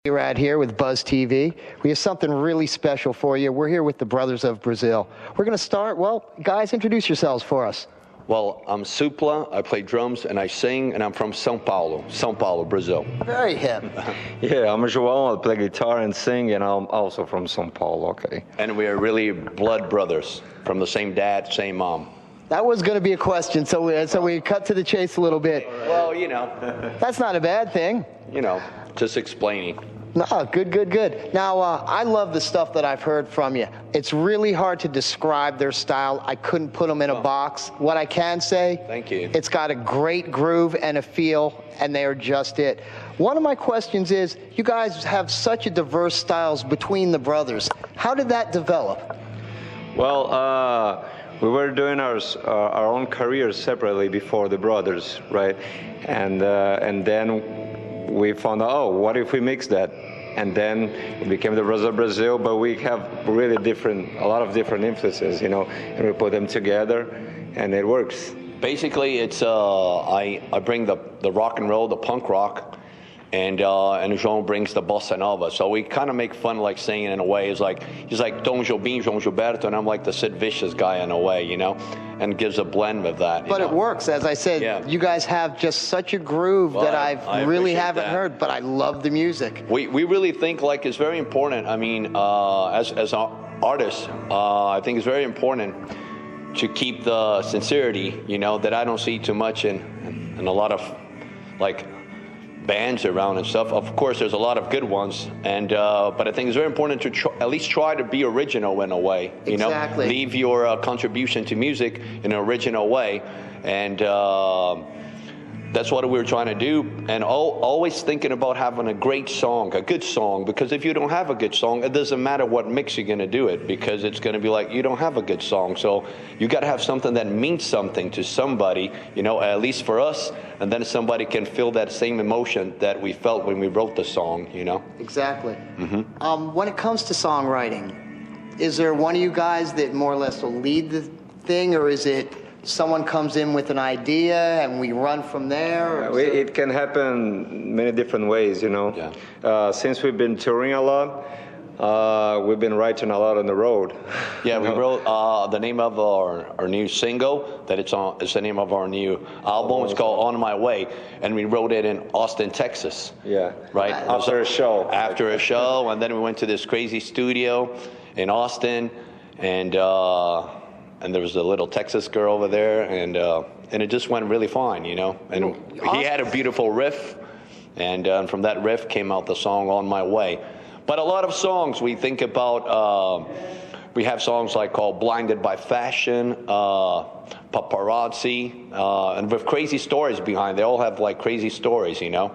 Rad here with Buzz TV. We have something really special for you. We're here with the Brothers of Brazil. We're going to start, well, guys, introduce yourselves for us. Well, I'm Supla, I play drums and I sing, and I'm from São Paulo, Brazil. Very hip. Yeah, I'm João, I play guitar and sing, and I'm also from São Paulo, okay. And we are really blood brothers, from the same dad, same mom. That was going to be a question, so we cut to the chase a little bit. Well, you know. That's not a bad thing. You know, just explaining. No, good. Now, I love the stuff that I've heard from you. It's really hard to describe their style. I couldn't put them in a box. What I can say, thank you. It's got a great groove and a feel, and they are just it. One of my questions is, you guys have such a diverse styles between the brothers. How did that develop? Well, we were doing our own careers separately before the brothers, right? And then we found out, oh, what if we mix that? And then it became the Brothers of Brazil, but we have really a lot of different influences, you know, and we put them together, and it works. Basically, it's I bring the rock and roll, the punk rock, and João brings the bossa nova. So we kind of make fun, like singing in a way. He's like Tom Jobim, João Gilberto, and I'm like the Sid Vicious guy in a way, you know, and gives a blend of that. But it works, as I said. Yeah. You guys have just such a groove that I really haven't heard, but I love the music. We really think like it's very important. I mean, as artists, I think it's very important to keep the sincerity, you know, that I don't see too much in a lot of like bands around and stuff. Of course, there's a lot of good ones, and but I think it's very important to at least try to be original in a way. You know, leave your contribution to music in an original way, and that's what we're trying to do. And always thinking about having a great song, a good song, because if you don't have a good song, it doesn't matter what mix you're going to do it, because it's going to be like you don't have a good song. So you got to have something that means something to somebody, you know, at least for us, and then somebody can feel that same emotion that we felt when we wrote the song, you know. Exactly. When it comes to songwriting, is there one of you guys that more or less will lead the thing, or is it someone comes in with an idea and we run from there? It can happen many different ways, you know. Yeah. Since we've been touring a lot, we've been writing a lot on the road. Yeah, we wrote the name of our new single, it's the name of our new album. It's called On My Way, and we wrote it in Austin, Texas. Yeah. Right? After a show. After a show, and then we went to this crazy studio in Austin, and there was a little Texas girl over there, and it just went really fine, you know. And he had a beautiful riff, and from that riff came out the song On My Way. But a lot of songs we think about, we have songs like called Blinded by Fashion, Paparazzi, and with crazy stories behind. They all have like crazy stories, you know.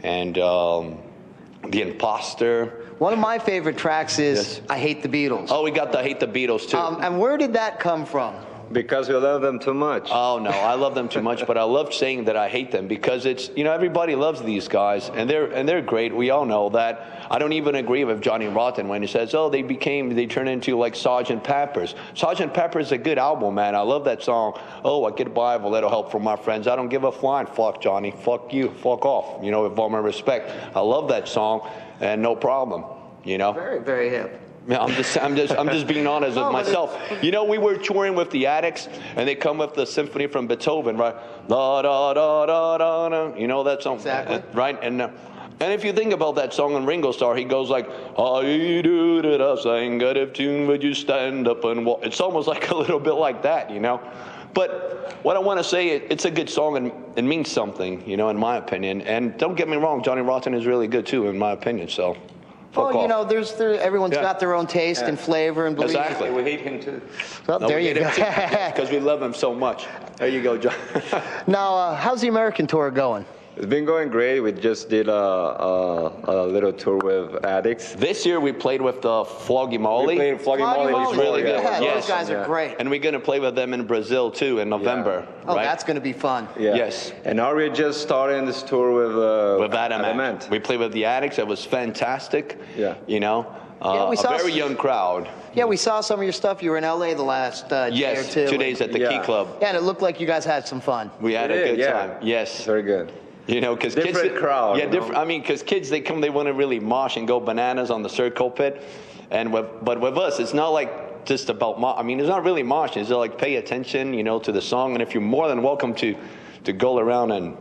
And The Imposter. One of my favorite tracks is I Hate the Beatles. Oh, we got the Hate the Beatles too. And where did that come from? Because we love them too much. Oh, no, I love them too much, but I love saying that I hate them because it's, you know, everybody loves these guys, and they're great. We all know that. I don't even agree with Johnny Rotten when he says, oh, they turned into like Sgt. Pepper's. Sgt. Pepper's is a good album, man. I love that song. Oh, I get by with a little help from my friends. I don't give a flying fuck, Johnny. Fuck you. Fuck off. You know, with all my respect. I love that song, and no problem, you know. Very, very hip. Yeah, I'm just being honest with myself. You know, we were touring with the Addicts, and they come with the symphony from Beethoven, right? Da da da da da da. You know that song, exactly, right? And if you think about that song in Ringo Starr, he goes like, "I do that I sang out of tune, would you stand up and walk?" It's almost like a little bit like that, you know. But what I want to say, it's a good song and it means something, you know, in my opinion. And don't get me wrong, Johnny Rotten is really good too, in my opinion. So. Well, you know, everyone's got their own taste and flavor, and believe exactly. We hate him too. Well, there you go. Because we love him so much. There you go, John. Now, how's the American tour going? It's been going great. We just did a little tour with Addicts. This year we played with the Floggy Molly. We played Floggy Molly. It's really good. Yeah, yes. Those guys are great. And we're going to play with them in Brazil too in November. Oh, right? That's going to be fun. Yeah. Yes. And now we're just starting this tour with Adamant. We played with the Addicts. It was fantastic. Yeah. You know, we a very young crowd. Yeah, we saw some of your stuff. You were in LA the last day or two. 2 days at the Key Club. Yeah, and it looked like you guys had some fun. We had a good time. Yes. Very good. You know, because kids, Different crowd, yeah, you know? different. I mean, because kids, they come, they want to really mosh and go bananas on the circle pit, but with us, it's not like just about I mean, it's not really mosh. It's like pay attention, you know, to the song, and if you're more than welcome to go around and,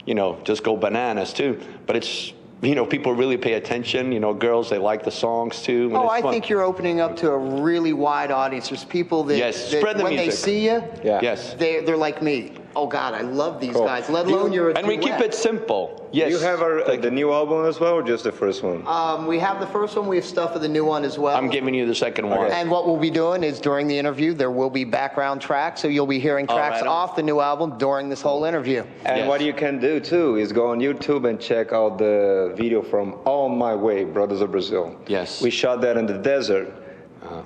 you know, just go bananas too. But it's, you know, people really pay attention. You know, girls, they like the songs too. Oh, I think you're opening up to a really wide audience. There's people that, Yes, that spread the when music. they see you, Yeah. Yes. they're like me. Oh God, I love these Cool. guys. Let alone you're a And we keep duet. it simple. Yes. You have the new album as well, or just the first one? We have the first one. We have stuff for the new one as well. I'm giving you the second one. And what we'll be doing is during the interview, there will be background tracks. So you'll be hearing tracks right on. off the new album during this whole interview. And Yes. what you can do too is go on YouTube and check out the video from On My Way, Brothers of Brazil. Yes. We shot that in the desert.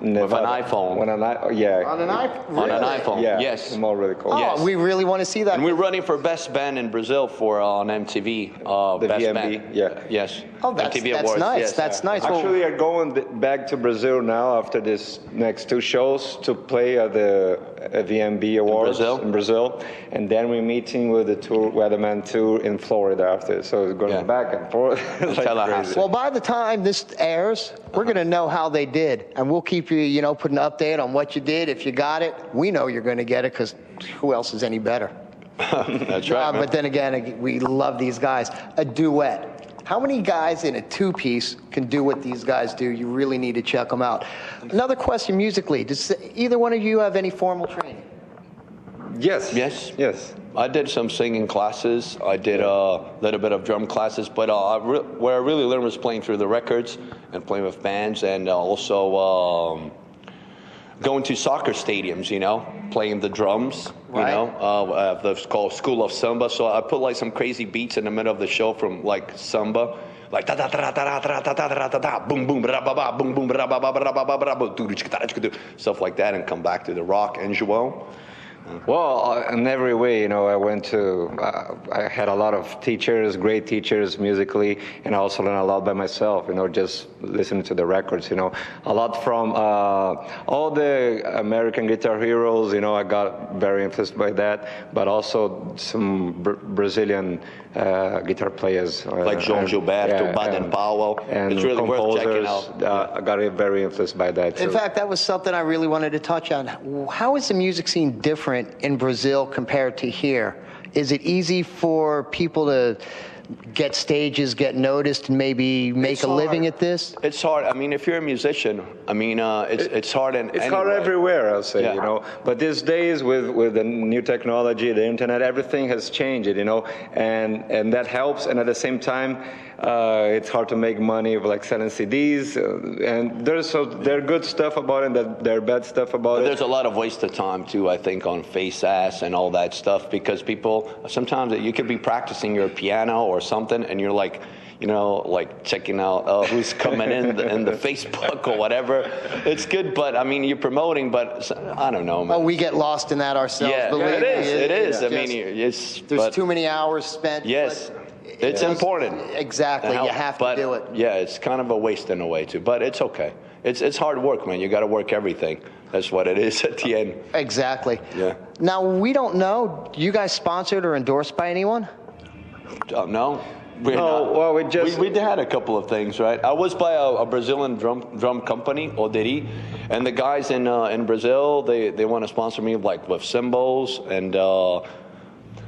With an iPhone. Yeah. On an iPhone. On an Really? iPhone. Yeah. Yes. More really cool. Oh, Yes. we really want to see that. And we're running for best band in Brazil for on MTV. The best VMB, band. yeah. Yes. Oh, that's MTV nice. Awards. Yes. That's nice. Well, Actually, I'm going back to Brazil now after this next two shows to play at the VMB Awards Brazil? in Brazil, and then we're meeting with the tour Weatherman tour in Florida after. So it's going Yeah. back and forth. It's like Tallahassee. crazy. well, by the time this airs, we're going to know how they did, and we'll keep you, you know, put an update on what you did. If you got it, we know you're going to get it because who else is any better? That's right. man. But then again, we love these guys. A duet. How many guys in a two-piece can do what these guys do? You really need to check them out. Another question musically. Does either one of you have any formal training? Yes. Yes. Yes. I did some singing classes. I did a little bit of drum classes, but where I really learned was playing through the records and playing with bands, and also going to soccer stadiums. You know, playing the drums. You Right. know, it's called School of Samba. So I put like some crazy beats in the middle of the show from like samba. Like da da da da da da da da da da da boom boom ba ba ba boom boom ba ba ba ba ba ba ba stuff like that, and come back to the rock and João. Well, in every way, you know, I had a lot of teachers, great teachers musically, and I also learned a lot by myself, you know, just listening to the records, you know, a lot from all the American guitar heroes, you know, I got very influenced by that, but also some Brazilian guitar players. Like João Gilberto, Baden Powell. And It's really worth checking composers. out. I got very influenced by that, too. In fact, that was something I really wanted to touch on. How is the music scene different in Brazil compared to here? Is it easy for people to get stages, get noticed, and maybe make It's a living hard. at this? It's hard. I mean, if you're a musician, I mean, it's hard in It's hard anyway. everywhere, I'll say, Yeah. you know. But these days, with the new technology, the internet, everything has changed, you know, and that helps. And at the same time, it's hard to make money of like selling CDs. And there's good stuff about it, and there are bad stuff about But it. there's a lot of waste of time too, I think, on face ass and all that stuff, because people sometimes you could be practicing your piano or something, and you're like, you know, like checking out who's coming in the Facebook or whatever. It's good, but I mean, you're promoting, but I don't know, man. Oh, we get lost in that ourselves. Yeah, believe it me. is. It is. I just- mean, it's there's but, too many hours spent. Yes, but it's does- important. Exactly, to you help, have to but, do it. Yeah, it's kind of a waste in a way too, but it's okay. It's hard work, man. You got to work everything. That's what it is at the end. Exactly. Yeah. Now, we don't know, you guys sponsored or endorsed by anyone? No. We're No, not. well, we just- we had a couple of things, right? I was by a Brazilian drum company, Oderi, and the guys in Brazil, they want to sponsor me like with cymbals and.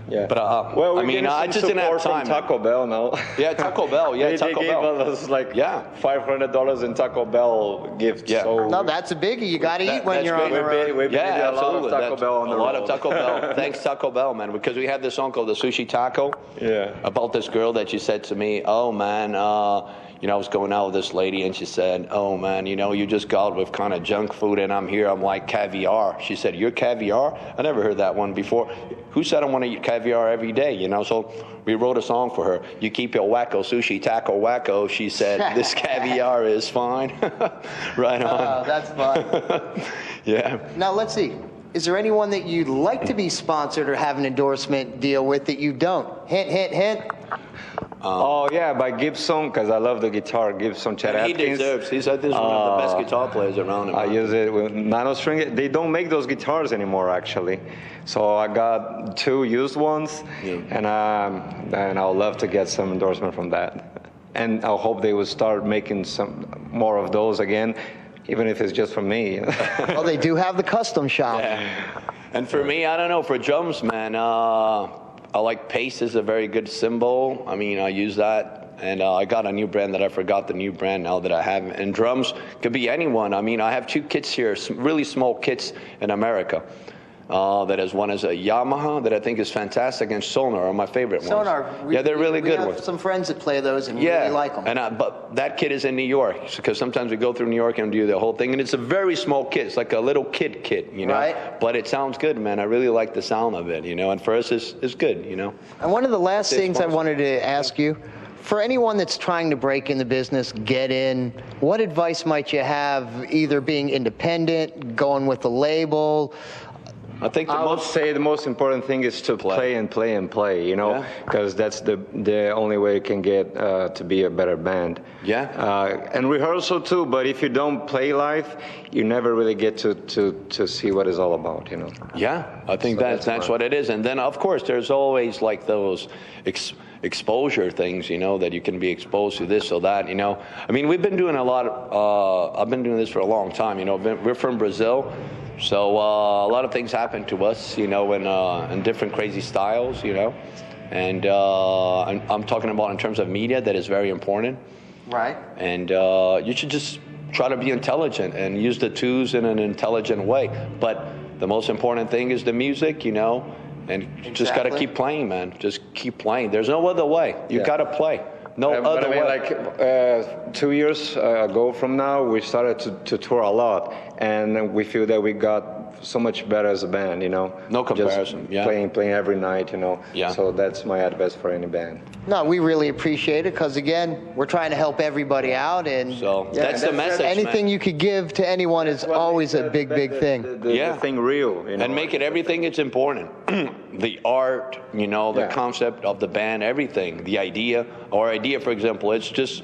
Yeah. But well, I mean, I just didn't have time. From Taco Bell now. Yeah, Taco Bell. Yeah, they Taco gave Bell. us like Yeah. $500 in Taco Bell gifts. Yeah. So No, that's a biggie. You got to eat when that's you're on big. the road. we Yeah, did a lot of absolutely. Taco That's Bell on the a lot road. of Taco Bell. Thanks, Taco Bell, man, because we had this song called the Sushi Taco. Yeah. About this girl that she said to me, "Oh man, you know, I was going out with this lady, and she said, "Oh man, you know, you just got with kind of junk food, and I'm here. I'm like caviar." She said, "You're caviar?" I never heard that one before. Who said I want to eat caviar every day? You know, so we wrote a song for her. You keep your wacko sushi taco wacko. She said, "This caviar is fine." Right on. Oh, that's fun. Yeah. Now, let's see. Is there anyone that you'd like to be sponsored or have an endorsement deal with that you don't? Hint, hint, hint. Oh yeah, by Gibson, because I love the guitar. Gibson Chet And he Atkins. deserves. He's one of the best guitar players around. I use it with nano string. They don't make those guitars anymore, actually. So I got 2 used ones, and I would love to get some endorsement from that. And I hope they will start making some more of those again, even if it's just for me. Well, they do have the custom shop. Yeah. And for me, I don't know. For drums, man, I like Pace is a very good cymbal. I mean, I use that. And I got a new brand that I forgot the new brand now that I have. And drums could be anyone. I mean, I have 2 kits here, really small kits in America. That is, one is a Yamaha that I think is fantastic, and Sonar are my favorite ones. Yeah, they're really good ones. We ones. have some friends that play those and really like them. But that kit is in New York, because sometimes we go through New York and do the whole thing, and it's a very small kit. It's like a little kid kit, you know. Right. But it sounds good, man. I really like the sound of it, you know. And for us, it's good, you know. And one of the last things I wanted to ask you, for anyone that's trying to break in the business, get in, what advice might you have, either being independent, going with the label? I think I would say the most important thing is to play and play and play, you know, because that's the only way you can get to be a better band. Yeah. And rehearsal too, but if you don't play live, you never really get to see what it's all about, you know. Yeah, I think So that's what it is. And then, of course, there's always like those exposure things, you know, that you can be exposed to this or that, you know. I mean, we've been doing a lot I've been doing this for a long time, you know. We're from Brazil. So a lot of things happen to us, you know, in different crazy styles, you know. And I'm talking about in terms of media, that is very important. Right. And you should just try to be intelligent and use the tools in an intelligent way. But the most important thing is the music, you know, and just got to keep playing, man. Just keep playing. There's no other way. You got to play. No other way. Like 2 years ago from now, we started to tour a lot, and we feel that we got so much better as a band, you know. No comparison. Just playing every night, you know. Yeah. So that's my advice for any band. No, we really appreciate it, because again, we're trying to help everybody out, and So that's the message, anything man. you could give to anyone is always a big thing. The thing real, you know. And make it everything. It's important. The art, you know, the concept of the band, everything. The idea. Our idea, for example, it's just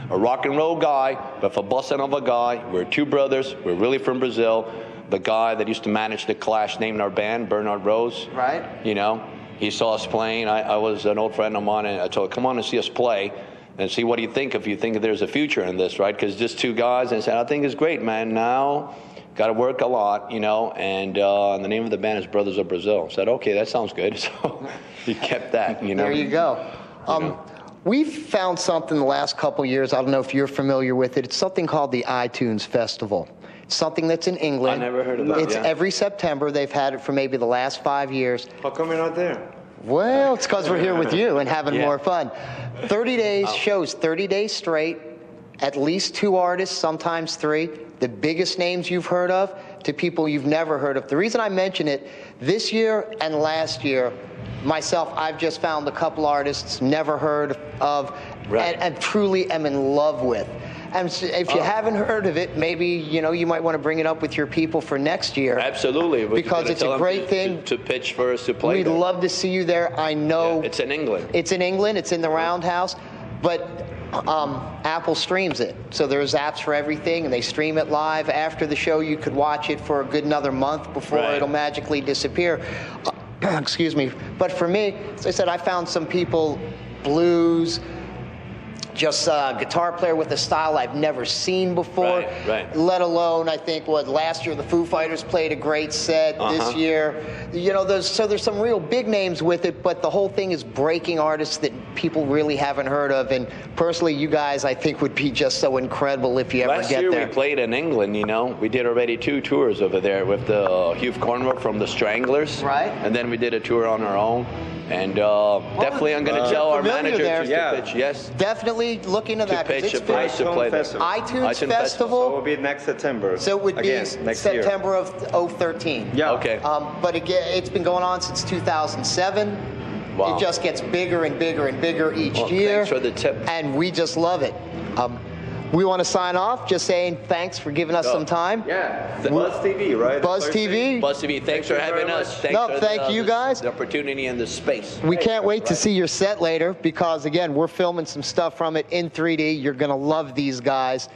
a rock and roll guy with a bossa nova guy. We're 2 brothers. We're really from Brazil. The guy that used to manage the Clash named our band, Bernard Rose. Right. You know, he saw us playing. I was an old friend of mine, and I told him, come on and see us play and see what do you think, if you think there's a future in this, right? Because just 2 guys, and I said, I think it's great, man. Now, got to work a lot, you know, and the name of the band is Brothers of Brazil. I said, okay, that sounds good. So he kept that, you know. There you go. We've found something the last couple years. I don't know if you're familiar with it. It's something called the iTunes Festival. It's something that's in England. I never heard of that. It's every September. They've had it for maybe the last 5 years. How come you're not there? Well, it's because we're here with you and having more fun. 30 days shows, 30 days straight, at least 2 artists, sometimes 3. The biggest names you've heard of to people you've never heard of. The reason I mention it, this year and last year, myself, I've just found a couple artists never heard of and truly am in love with. And if you haven't heard of it, maybe, you know, you might want to bring it up with your people for next year. Absolutely. Because it's a great thing. To pitch for us to play. We'd love to see you there. I know. It's in England. It's in England. It's in the Roundhouse. But Apple streams it. So there's apps for everything, and they stream it live. After the show, you could watch it for a good another month before it'll magically disappear. Excuse me. But for me, as I said, I found some people, blues, just a guitar player with a style I've never seen before. Right. Let alone, I think, last year the Foo Fighters played a great set. This year, you know, there's some real big names with it, but the whole thing is breaking artists that people really haven't heard of. And personally, you guys, I think, would be just so incredible if you ever Last get year there. we played in England, you know. We did already 2 tours over there with the Hugh Cornwell from the Stranglers. Right. And then we did a tour on our own. And definitely I'm going to tell our manager just to pitch. Yes. Definitely look into that. 'Cause pitch it's a place to play there. iTunes So it Festival. will be next September. So it would be next September of 2013. Yeah. Okay. But again, it's been going on since 2007. Wow. It just gets bigger and bigger and bigger each Well, year. thanks for the tip. And we just love it. we want to sign off just saying thanks for giving us some time. Yeah, Buzz TV, right? Buzz TV. Buzz TV, thanks for having us. Thanks for thank you guys. The opportunity and the space. We can't wait to see your set later because, again, we're filming some stuff from it in 3D. You're going to love these guys.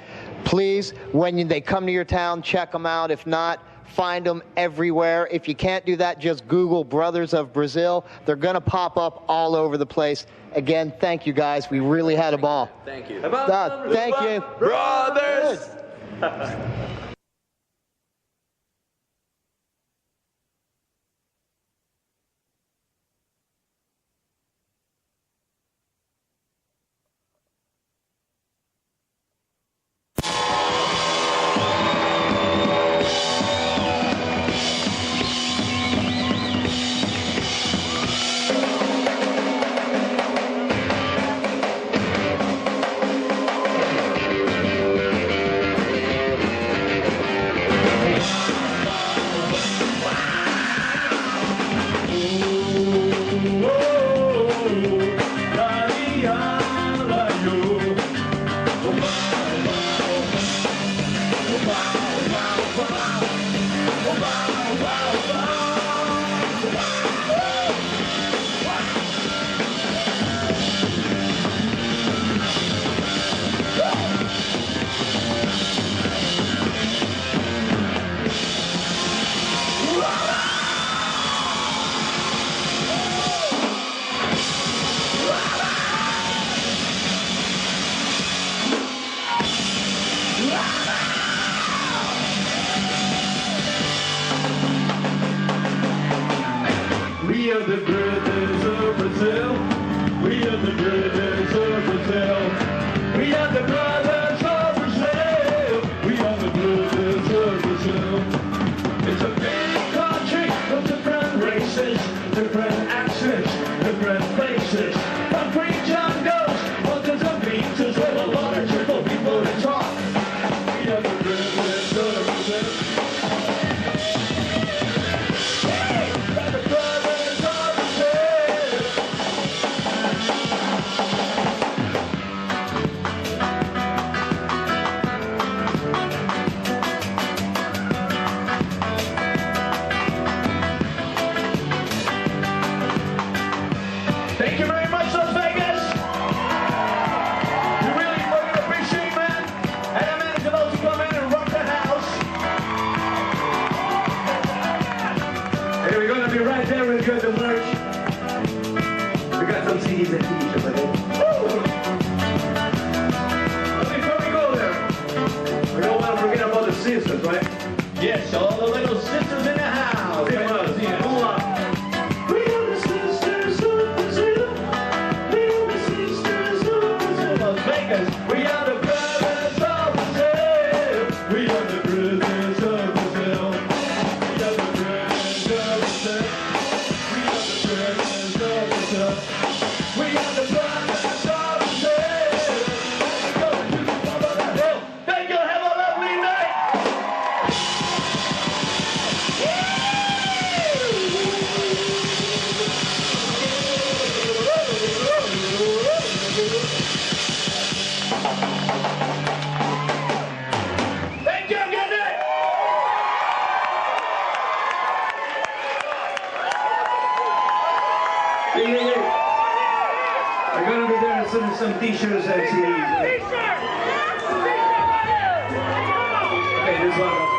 Please, when they come to your town, check them out. If not, find them everywhere. If you can't do that, just Google Brothers of Brazil. They're going to pop up all over the place. Again, thank you guys. We really had a ball. Thank you. Thank you. Brothers! We are the brothers of Brazil. We are the brothers of Brazil. We are the brothers of Brazil. We are the brothers of Brazil. It's a big country of different races, different accents, different faces. Concrete jungles, mountains and beaches with a lot of triple people to talk. We are the brothers of Brazil. Thank you very much, Las Vegas. We really fucking appreciate, man. And I'm to those who come in and rock the house. Hey, we're gonna be right there with good merch. We got some CDs and t-shirts, I think. But before we go there, we don't want to forget about the sisters, right? Yes, all the little sisters in the house. Come on, come on. We are the sisters of Brazil. We are the sisters of Brazil. Las Vegas. We are the brothers of Brazil. We are the brothers of Brazil. We are the brothers of Brazil. We are the brothers of Brazil. We are the brothers of Brazil. Go to the top of the hill. Thank you. Have a lovely night. Thank you. Good night. We're gonna be there as soon as some t-shirts and CDs. Okay, this one.